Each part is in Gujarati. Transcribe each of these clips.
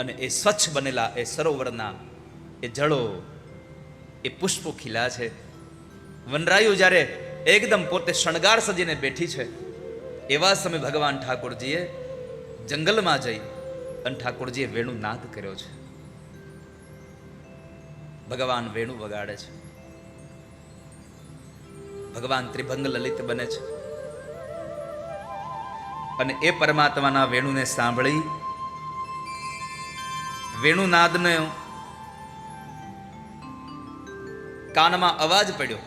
અને એ સ્વચ્છ બનેલા એ સરોવરના એ જળો, એ પુષ્પો ખીલા છે. વનરાયુ જ્યારે એકદમ પોતે શણગાર સજીને બેઠી છે, એવા સમય ભગવાન ઠાકોરજીએ જંગલમાં જઈ અને ઠાકોરજીએ વેણુ નાદ કર્યો છે. ભગવાન વેણુ વગાડે છે. ભગવાન ત્રિભંગ લલિત બને છે. અને એ પરમાત્માના વેણુને સાંભળી વેણુનાદનો કાનમાં અવાજ પડ્યો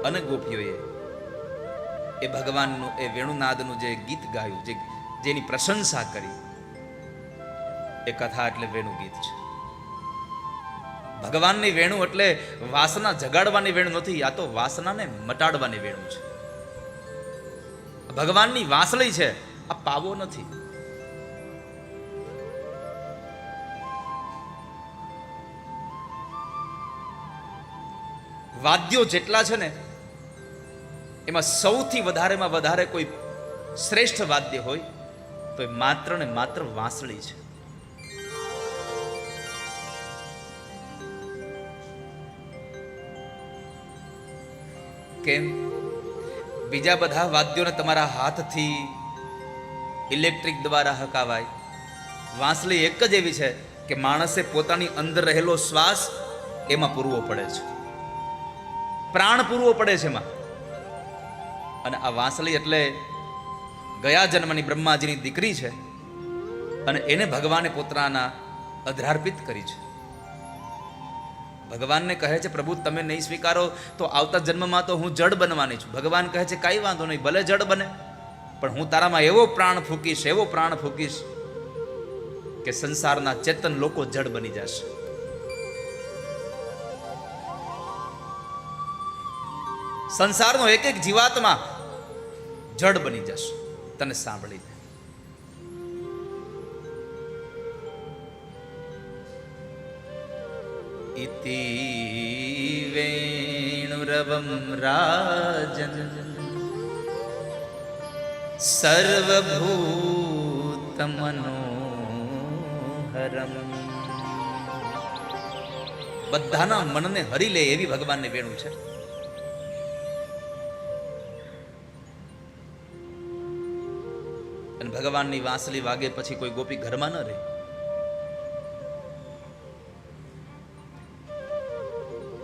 અને ગોપીઓએ એ ભગવાનનું એ વેણુનાદનું જે ગીત ગાયું, જેની પ્રશંસા કરી, એ કથા એટલે વેણુ ગીત છે. ભગવાનની વેણુ એટલે વાસના જગાડવાની વેણુ નથી, આ તો વાસનાને મટાડવાની વેણુ છે. ભગવાનની વાંસળી છે, આ પાવો નથી. વાદ્યો જેટલા છે ને, એમાં સૌથી વધારેમાં વધારે કોઈ શ્રેષ્ઠ વાદ્ય હોય તો એ માત્ર ને માત્ર વાંસળી છે. કેમ? બીજા બધા વાદ્યોને તમારા હાથથી ઇલેક્ટ્રિક દ્વારા હકાવાય. વાંસળી એક જ એવી છે કે માણસે પોતાની અંદર રહેલો શ્વાસ એમાં પૂરવો પડે છે, પ્રાણ પૂરવો પડે છે એમાં. અને આ વાંસળી એટલે ગયા જન્મની બ્રહ્માજીની દીકરી છે અને એને ભગવાને પોતાના અધરાર્પિત કરી છે. ભગવાનને કહે છે, પ્રભુ તમે નહીં સ્વીકારો તો આવતા જન્મમાં તો હું જડ બનવાની છું. ભગવાન કહે છે, કાંઈ વાંધો નહીં, ભલે જડ બને, પણ હું તારામાં એવો પ્રાણ ફૂકીશ કે સંસારના ચેતન લોકો જડ બની જશે. સંસારનો એક એક જીવાત્મા જડ બની જશે તને સાંભળીને. ઇતિ વેણુરવમ રાજન સર્વભૂત મનોહરમ. બધાના મનને હરી લે એવી ભગવાનની વેણુ છે. અને ભગવાનની વાંસળી વાગે પછી કોઈ ગોપી ઘરમાં ન રહે.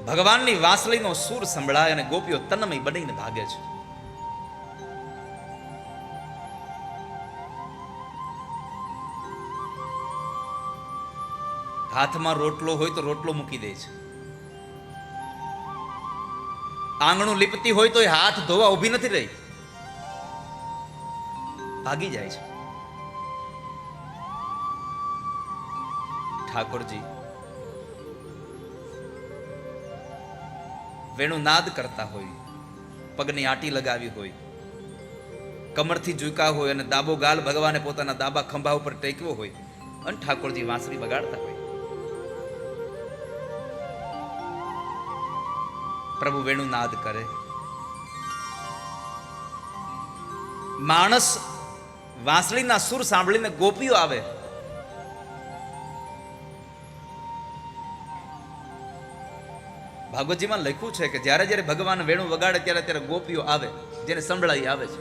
ભગવાનની વાંસળીનો સૂર સંભળાય અને ગોપીઓ તન્મય બનીને ભાગે છે. હાથમાં રોટલો હોય તો રોટલો મૂકી દે છે. આંગણું લીપતી હોય તો એ હાથ ધોવા ઊભી નથી રહી, ભાગી જાય છે. ઠાકોરજી વેણુ નાદ કરતા હોય, પગની આંટી લગાવી હોય, કમરથી ઝૂકા હોય અને દાબો ગાલ ભગવાને પોતાના દાબા ખંભા ઉપર ટેકવ્યો હોય અને ઠાકોરજી વાંસળી વગાડતા હોય. પ્રભુ વેણુ નાદ કરે. માણસ વાંસળીના સુર સાંભળીને ગોપીઓ આવે. ભાગવતજીમાં લખ્યું છે કે જ્યારે જ્યારે ભગવાન વેણુ વગાડે ત્યારે ત્યારે ગોપીઓ આવે, જેને સંભળાઈ આવે છે.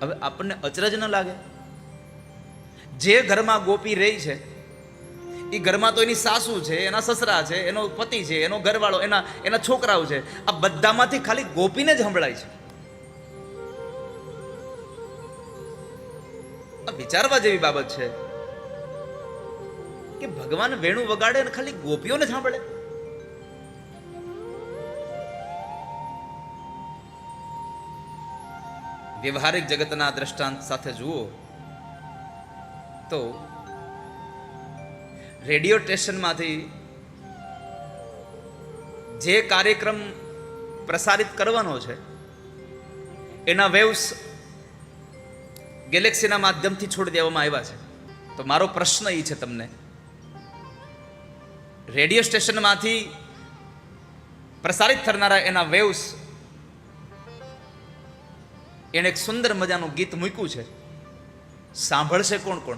હવે આપણને અચરજ ન લાગે? જે ઘરમાં ગોપી રહી છે એ ઘરમાં તો એની સાસુ છે, એના સસરા છે, એનો પતિ છે, એનો ઘરવાળો, એના છોકરાઓ છે. આ બધામાંથી ખાલી ગોપીને જ સંભળાય છે. આ વિચારવા જેવી બાબત છે કે ભગવાન વેણુ વગાડે અને ખાલી ગોપીઓને સાંભળે. વ્યવહારિક જગતના દ્રષ્ટાંત સાથે જુઓ તો રેડિયો સ્ટેશનમાંથી જે કાર્યક્રમ પ્રસારિત કરવાનો છે એના વેવ્સ ગેલેક્સીના માધ્યમથી છોડી દેવામાં આવ્યા છે. તો મારો પ્રશ્ન એ છે તમને, રેડિયો સ્ટેશનમાંથી પ્રસારિત થનારા એના વેવ્સ એને એક સુંદર મજાનું ગીત મૂક્યું છે, સાંભળશે કોણ કોણ?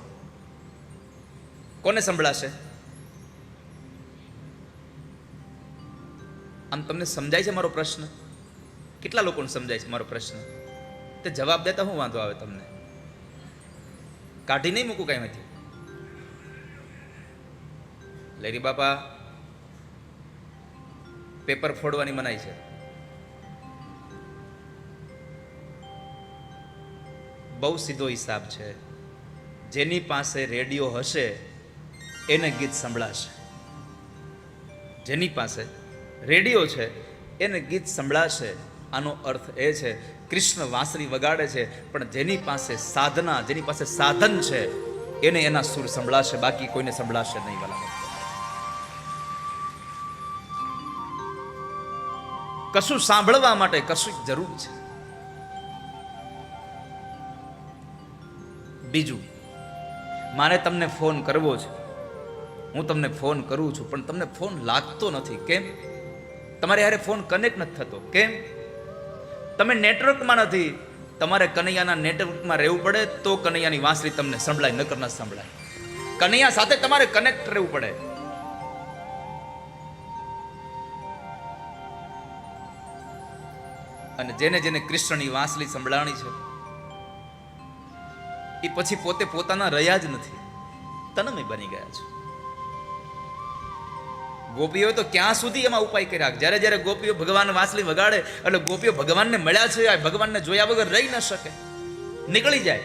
કોને સંભળાશે? આમ તમને સમજાય છે મારો પ્રશ્ન? કેટલા લોકોને સમજાય છે મારો પ્રશ્ન? તે જવાબ દેતા હું વાંધો આવે તમને? કાઢી નહીં મૂકું કઈ નથી. લેરી બાપા, પેપર ફોડવાની મનાઈ છે. બહુ સીધો હિસાબ છે. જેની પાસે રેડિયો હશે એને ગીત સંભળાશે. જેની પાસે રેડિયો છે એને ગીત સંભળાશે. આનો અર્થ એ છે કૃષ્ણ વાંસળી વગાડે છે, પણ જેની પાસે સાધના, જેની પાસે સાધન છે એને એના સુર સંભળાશે, બાકી કોઈને સંભળાશે નહીં. વાલા, કશું સાંભળવા માટે કશું જરૂર છે. બીજું, મારે તમને ફોન કરવો છે, હું તમને ફોન કરું છું, પણ તમને ફોન લાગતો નથી. કેમ? તમારે યારે ફોન કનેક્ટ નથી થતો. કેમ? તમે નેટવર્કમાં નથી. તમારે કનૈયાના નેટવર્કમાં રહેવું પડે તો કનૈયાની વાંસળી તમને સંભળાય, નકર ન સંભળાય. કનૈયા સાથે તમારે કનેક્ટ રહેવું પડે. અને જેને જેને કૃષ્ણની વાંસળી સંભળાણી છે એ પછી પોતે પોતાના રહ્યા જ નથી, તન્મય બની ગયા છે. ગોપીઓ તો ક્યાં સુધી એમાં ઉપાય કર્યા. જ્યારે જ્યારે ગોપીઓ ભગવાન વાંસળી વગાડે એટલે ગોપીઓ ભગવાનને મળ્યા છે, ભગવાનને જોયા વગર રહી ન શકે, નીકળી જાય.